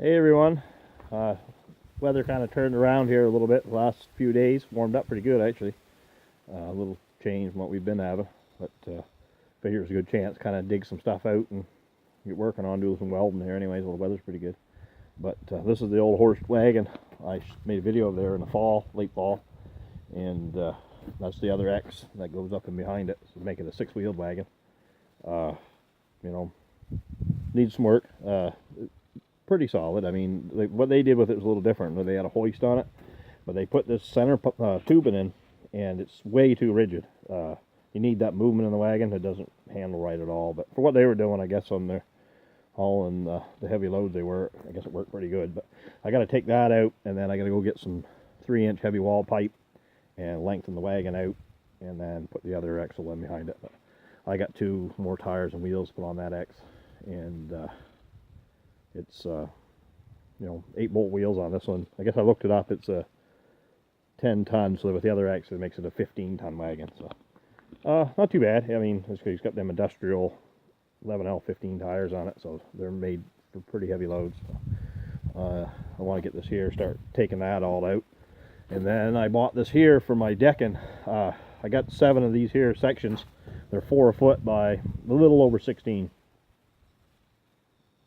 Hey everyone, weather kind of turned around here a little bit the last few days. Warmed up pretty good actually. A little change from what we've been having, but figure it's a good chance kind of dig some stuff out and get working on doing some welding there anyways while the weather's pretty good. But this is the old Horst wagon. I made a video of there in the fall, late fall, and that's the other X that goes up and behind it, so make it a 6-wheeled wagon. You know, needs some work. Pretty solid. I mean, what they did with it was a little different. They had a hoist on it, but they put this center tubing in, and it's way too rigid. You need that movement in the wagon. It doesn't handle right at all. But for what they were doing, I guess on their hauling the heavy loads they were, I guess it worked pretty good. But I got to take that out, and then I got to go get some 3-inch heavy wall pipe and lengthen the wagon out, and then put the other axle in behind it. But I got 2 more tires and wheels to put on that X, and it's 8-bolt wheels on this one. I guess I looked it up. It's a 10 ton, so with the other X it makes it a 15-ton wagon. So not too bad. I mean, it's got them industrial 11L 15 tires on it, so they're made for pretty heavy loads. So, I want to get this here, start taking that all out, and then I bought this here for my decking. I got 7 of these here sections. They're 4 a foot by a little over 16.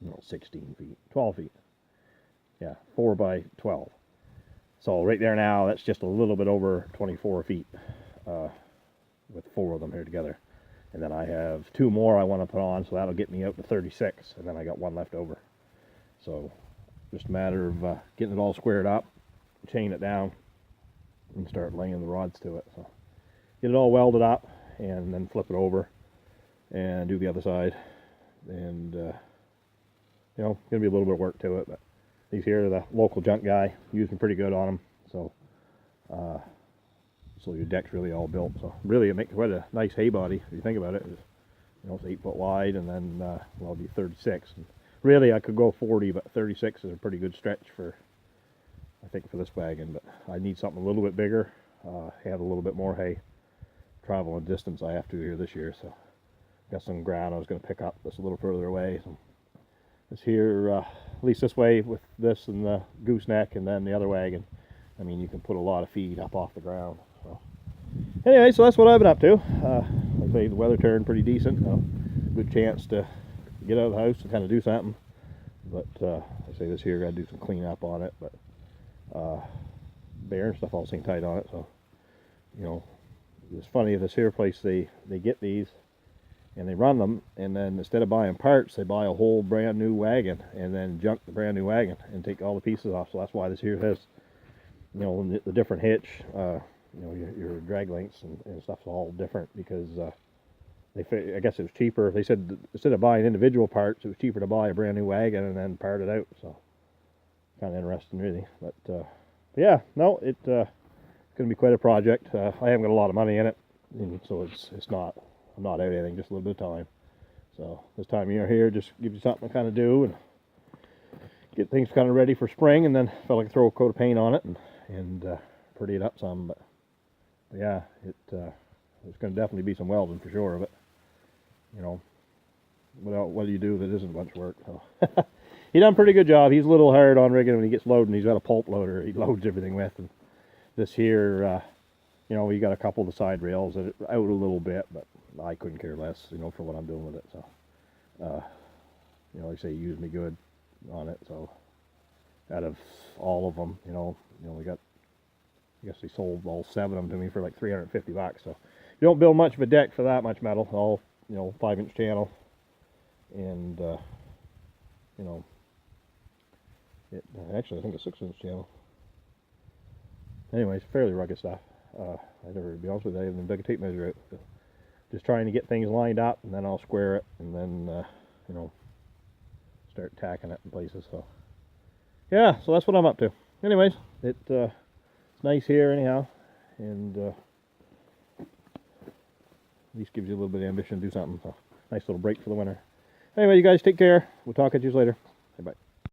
No, 16 feet, 12 feet. Yeah, 4 by 12. So right there now, that's just a little bit over 24 feet with 4 of them here together. And then I have 2 more I want to put on, so that'll get me out to 36, and then I got 1 left over. So just a matter of getting it all squared up, chain it down, and start laying the rods to it. So get it all welded up, and then flip it over, and do the other side. And gonna be a little bit of work to it, but these here, the local junk guy used them pretty good on them. So your deck's really all built. So really, it makes quite a nice hay body if you think about it. It's 8 foot wide, and then well, it'll be 36. And really, I could go 40, but 36 is a pretty good stretch for, I think, for this wagon. But I need something a little bit bigger. Have a little bit more hay travel and distance I have to here this year. So got some ground I was going to pick up that's a little further away. So this here, at least this way with this and the gooseneck, and then the other wagon, I mean, you can put a lot of feed up off the ground. So anyway, so that's what I've been up to. Like I say, the weather turned pretty decent. Good chance to get out of the house and kind of do something. But I say this here, got to do some cleanup on it. But bearing stuff all seemed tight on it. So it's funny, this here place, they get these and they run them, and then instead of buying parts, they buy a whole brand new wagon and then junk the brand new wagon and take all the pieces off. So that's why this here has the different hitch, your drag lengths and stuff's all different, because I guess it was cheaper. They said instead of buying individual parts, it was cheaper to buy a brand new wagon and then part it out. So kind of interesting, really. But yeah, no, it's going to be quite a project. I haven't got a lot of money in it, and so it's not, I'm not out anything, just a little bit of time. So this time of year here just gives you something to kind of do and get things kind of ready for spring, and then felt like I could throw a coat of paint on it and pretty it up some. But yeah, there's going to definitely be some welding for sure. But what do you do that isn't a bunch of work? So he done a pretty good job. He's a little hard on rigging when he gets loading. He's got a pulp loader he loads everything with, and this here, we got a couple of the side rails that are out a little bit, but I couldn't care less, for what I'm doing with it. So like I say, he used me good on it. So out of all of them, we got, I guess they sold all 7 of them to me for like $350. So you don't build much of a deck for that much metal. All 5-inch channel, and actually I think a 6-inch channel. Anyways, fairly rugged stuff. I never, to be honest with you, I haven't dug a tape measure out. So just trying to get things lined up, and then I'll square it, and then start tacking it in places. So yeah, so that's what I'm up to. Anyways, it's nice here anyhow, and at least gives you a little bit of ambition to do something. So nice little break for the winter. Anyway, you guys take care. We'll talk at you later. Bye bye.